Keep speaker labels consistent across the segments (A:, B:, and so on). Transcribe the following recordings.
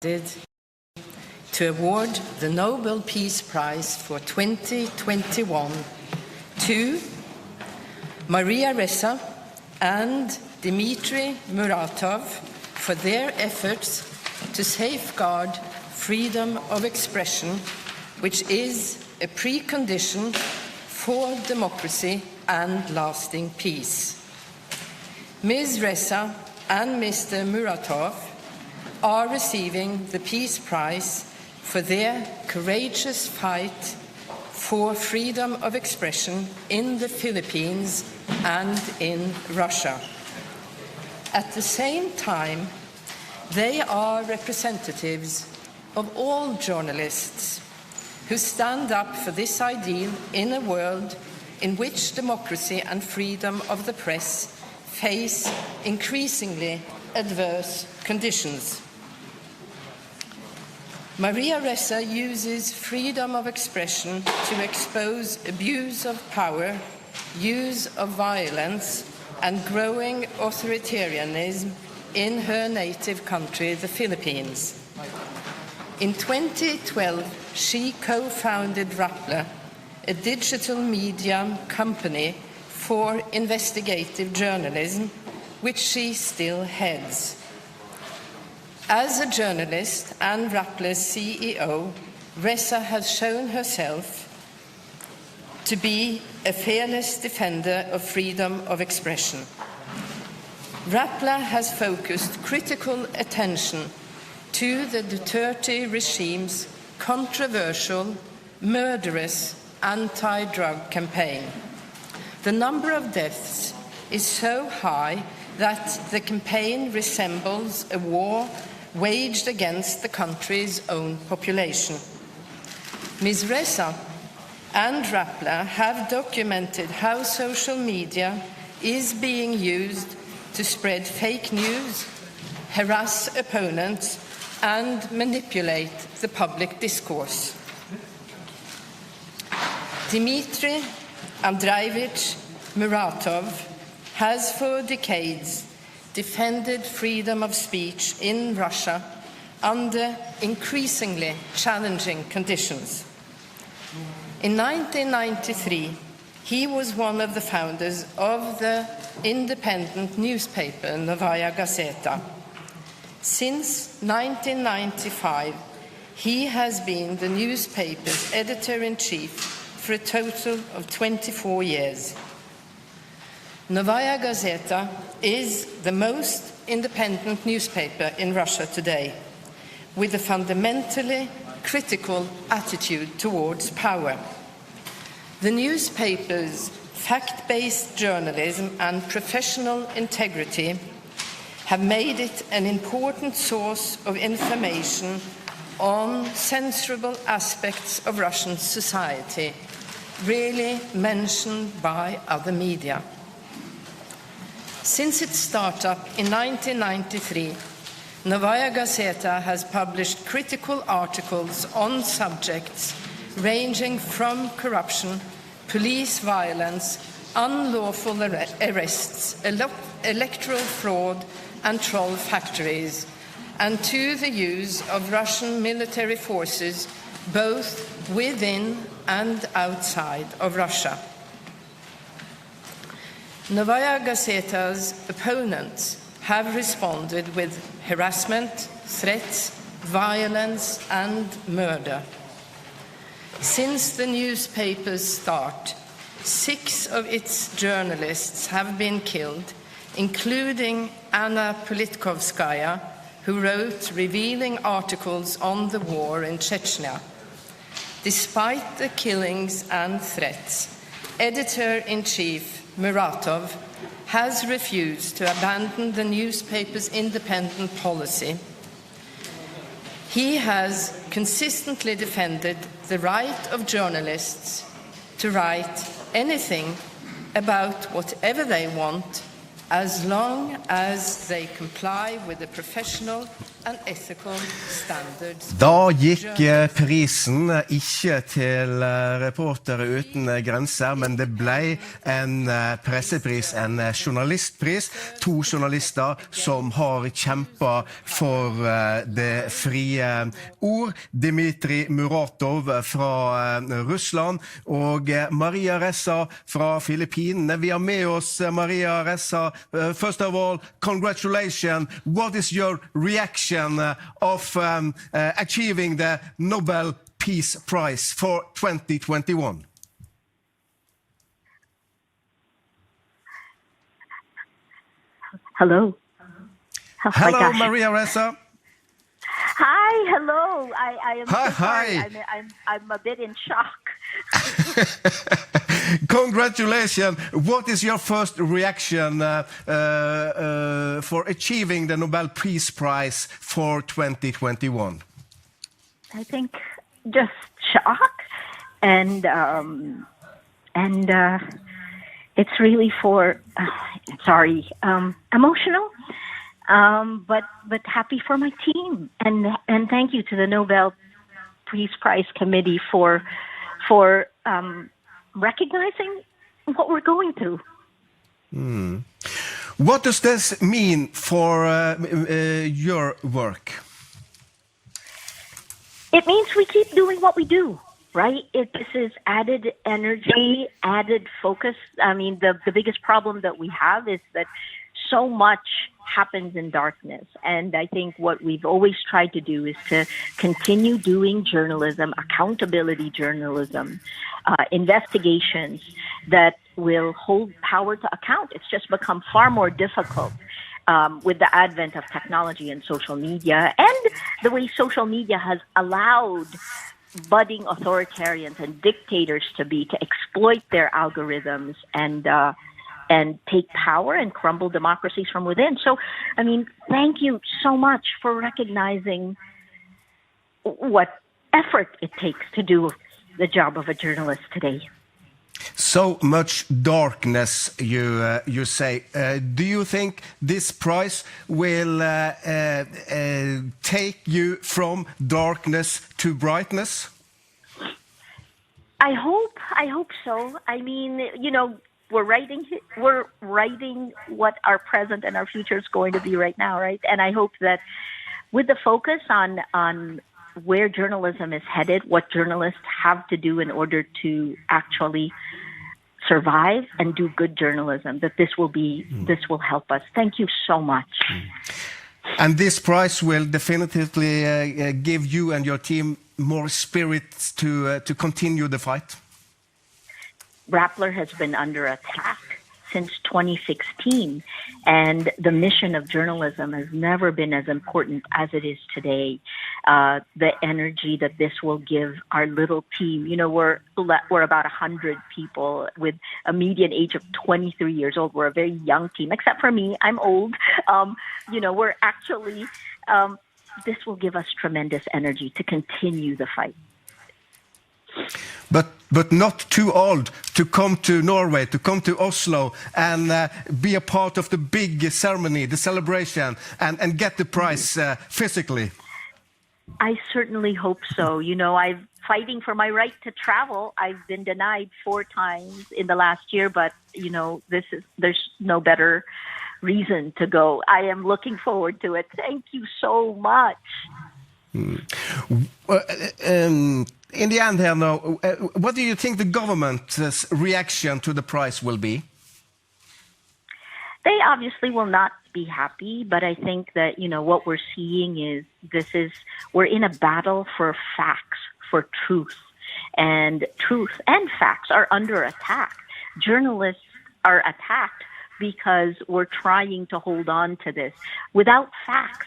A: to award the Nobel Peace Prize for 2021 to Maria Ressa and Dmitry Muratov for their efforts to safeguard freedom of expression, which is a precondition for democracy and lasting peace. Ms. Ressa and Mr. Muratov are receiving the Peace Prize for their courageous fight for freedom of expression in the Philippines and in Russia. At the same time, they are representatives of all journalists who stand up for this ideal in a world in which democracy and freedom of the press face increasingly adverse conditions. Maria Ressa uses freedom of expression to expose abuse of power, use of violence, and growing authoritarianism in her native country, the Philippines. In 2012, she co-founded Rappler, a digital media company for investigative journalism, which she still heads. As a journalist and Rappler's CEO, Ressa has shown herself to be a fearless defender of freedom of expression. Rappler has focused critical attention to the Duterte regime's controversial, murderous anti-drug campaign. The number of deaths is so high that the campaign resembles a war waged against the country's own population. Ms. Ressa and Rappler have documented how social media is being used to spread fake news, harass opponents, and manipulate the public discourse. Dmitry Andreevich Muratov has for decades defended freedom of speech in Russia under increasingly challenging conditions. In 1993, he was one of the founders of the independent newspaper Novaya Gazeta. Since 1995, he has been the newspaper's editor-in-chief for a total of 24 years. Novaya Gazeta is the most independent newspaper in Russia today, with a fundamentally critical attitude towards power. The newspaper's fact-based journalism and professional integrity have made it an important source of information on censorable aspects of Russian society, rarely mentioned by other media. Since its startup in 1993, Novaya Gazeta has published critical articles on subjects ranging from corruption, police violence, unlawful arrests, electoral fraud, and troll factories, and to the use of Russian military forces both within and outside of Russia. Novaya Gazeta's opponents have responded with harassment, threats, violence, and murder. Since the newspaper's start, 6 of its journalists have been killed, including Anna Politkovskaya, who wrote revealing articles on the war in Chechnya. Despite the killings and threats, editor-in-chief Muratov has refused to abandon the newspaper's independent policy. He has consistently defended the right of journalists to write anything about whatever they want, as long as they comply with the professional and ethical standards.
B: Da gikk prisen ikke til Reportere uten grenser, men det ble en pressepris, en journalistpris. 2 journalister som har kjempet for det frie ord. Dmitry Muratov fra Russland og Maria Ressa fra Filippinene. Vi har med oss Maria Ressa. First of all, congratulations. What is your reaction of achieving the Nobel Peace Prize for 2021?
C: Hello. Oh,
B: hello, Maria Ressa.
C: Hi, hello. I am
B: hi,
C: so sorry.
B: hi.
C: I'm a bit in shock.
B: Congratulations. What is your first reaction for achieving the Nobel Peace Prize for 2021?
C: I think just shock, and it's really emotional, but happy for my team, and thank you to the Nobel Peace Prize Committee for recognizing what we're going through.
B: What does this mean for your work?
C: It means we keep doing what we do, right? This is added energy, added focus. I mean, the biggest problem that we have is that so much happens in darkness. And I think what we've always tried to do is to continue doing journalism, accountability journalism, investigations that will hold power to account. It's just become far more difficult with the advent of technology and social media, and the way social media has allowed budding authoritarians and dictators to exploit their algorithms and take power and crumble democracies from within. So, I mean, thank you so much for recognizing what effort it takes to do the job of a journalist today.
B: So much darkness, you say. Do you think this prize will take you from darkness to brightness?
C: I hope so. I mean, you know, we're writing what our present and our future is going to be right now, right? And I hope that with the focus on where journalism is headed, what journalists have to do in order to actually survive and do good journalism, that this will help us. Thank you so much.
B: And this prize will definitively give you and your team more spirit to continue the fight.
C: Rappler has been under attack since 2016, and the mission of journalism has never been as important as it is today. The energy that this will give our little team, you know, we're about 100 people with a median age of 23 years old. We're a very young team, except for me. I'm old. You know, we're actually, this will give us tremendous energy to continue the fight.
B: But not too old to come to Norway, to come to Oslo and be a part of the big ceremony, the celebration, and get the prize physically.
C: I certainly hope so. You know, I'm fighting for my right to travel. I've been denied 4 times in the last year, but, you know, there's no better reason to go. I am looking forward to it. Thank you so much.
B: In the end here now, what do you think the government's reaction to the prize will be?
C: They obviously will not be happy, but I think that, you know, what we're seeing is we're in a battle for facts, for truth. And truth and facts are under attack. Journalists are attacked because we're trying to hold on to this. Without facts,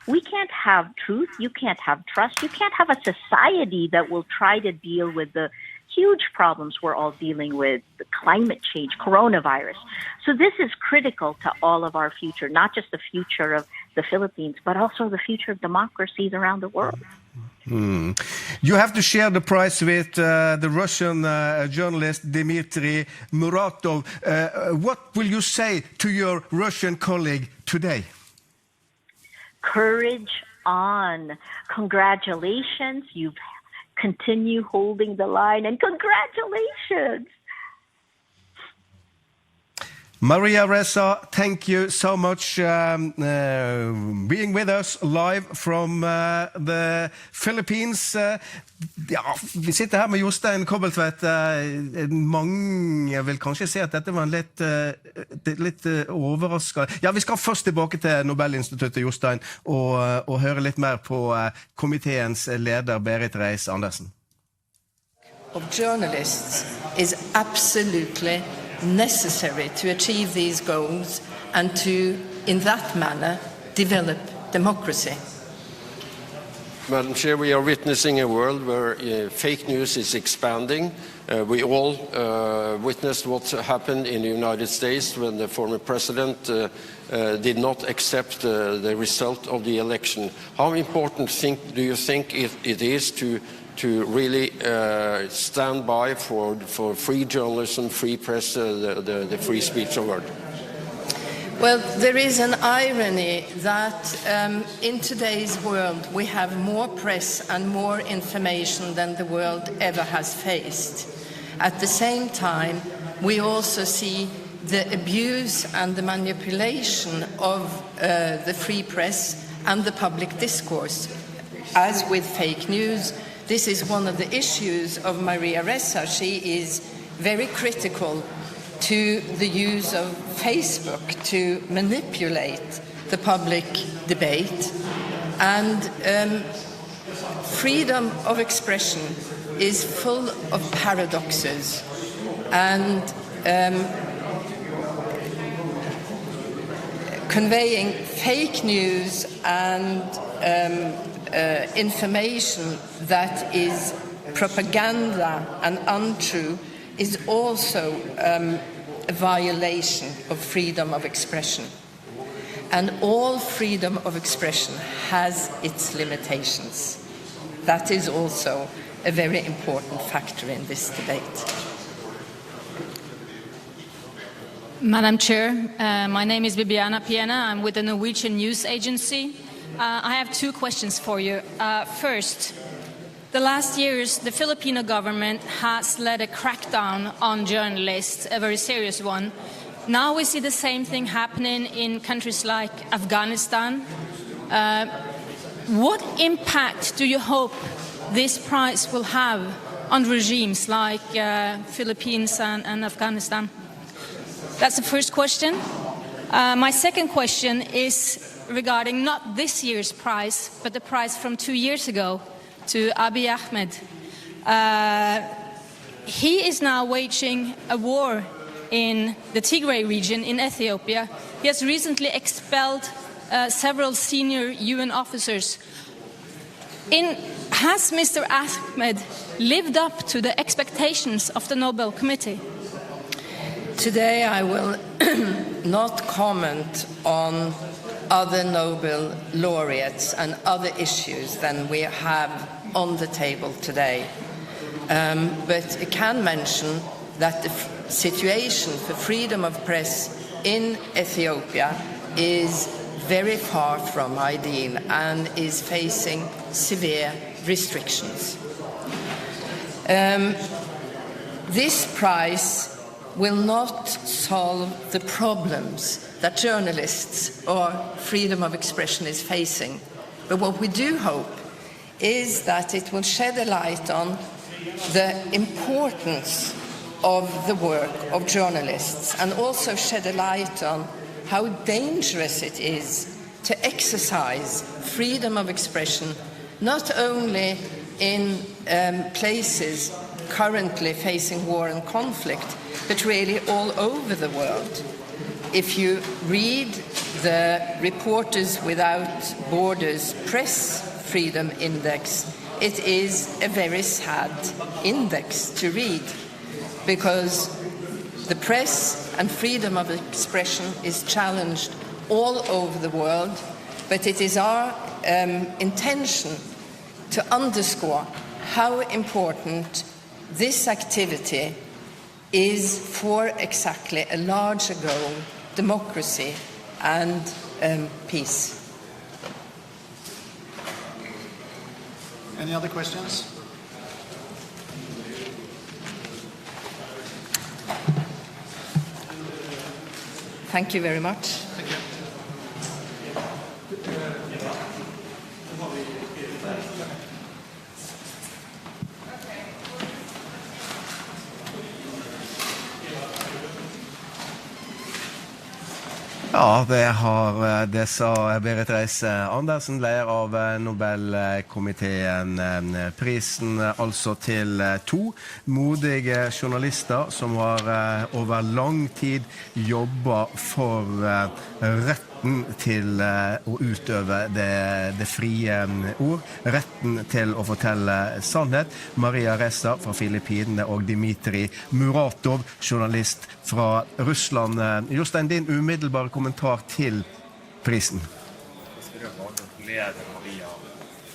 C: we can't have truth, you can't have trust, you can't have a society that will try to deal with the huge problems we're all dealing with, the climate change, coronavirus. So this is critical to all of our future, not just the future of the Philippines, but also the future of democracies around the world.
B: You have to share the prize with the Russian journalist Dmitry Muratov. What will you say to your Russian colleague today?
C: Courage on. Congratulations. You've continue holding the line, and congratulations.
B: Maria Ressa, thank you so much being with us live from the Philippines. Ja, vi sitter her med Jostein Kobbeltvedt. Mange vil kanskje se at dette var en litt overraskende. Ja, vi skal først tilbake til Nobelinstituttet, Jostein, og høre litt mer på komiteens leder Berit Reiss-Andersen.
A: Of journalists is absolutely necessary to achieve these goals and to, in that manner, develop democracy.
D: Madam Chair, we are witnessing a world where fake news is expanding. We all witnessed what happened in the United States when the former president did not accept the result of the election. How important do you think it is to really stand by for free journalism, free press, the free speech of word?
A: Well, there is an irony that in today's world we have more press and more information than the world ever has faced. At the same time, we also see the abuse and the manipulation of the free press and the public discourse. As with fake news, this is one of the issues of Maria Ressa. She is very critical to the use of Facebook to manipulate the public debate. And freedom of expression is full of paradoxes. And conveying fake news and information that is propaganda and untrue is also a violation of freedom of expression. And all freedom of expression has its limitations. That is also a very important factor in this debate.
E: Madam Chair, my name is Bibiana Piena. I'm with the Norwegian News Agency. I have two questions for you. First, the last years, the Filipino government has led a crackdown on journalists, a very serious one. Now we see the same thing happening in countries like Afghanistan. What impact do you hope this prize will have on regimes like Philippines and Afghanistan? That's the first question. My second question is regarding not this year's prize, but the prize from 2 years ago to Abiy Ahmed. He is now waging a war in the Tigray region in Ethiopia. He has recently expelled several senior UN officers. Has Mr. Ahmed lived up to the expectations of the Nobel Committee?
A: Today I will not comment on other Nobel laureates and other issues than we have on the table today. But I can mention that the situation for freedom of press in Ethiopia is very far from ideal and is facing severe restrictions. This prize will not solve the problems that journalists or freedom of expression is facing. But what we do hope is that it will shed a light on the importance of the work of journalists and also shed a light on how dangerous it is to exercise freedom of expression, not only in places currently facing war and conflict, but really all over the world. If you read the Reporters Without Borders Press Freedom Index, it is a very sad index to read, because the press and freedom of expression is challenged all over the world, but it is our intention to underscore how important this activity is for exactly a larger goal, democracy and peace.
F: Any other questions?
A: Thank you very much.
F: Thank you.
B: Ja, det sa Berit Reiss-Andersen, leder av Nobelkomiteen. Prisen altså til 2 modige journalister som har over lang tid jobbet for retten til å utøve det frie ord, retten til å fortelle sannhet. Maria Ressa fra Filippinene og Dmitry Muratov, journalist fra Russland. Jostein, din umiddelbare kommentar til prisen?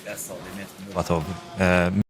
G: Ressa, Dmitry Muratov.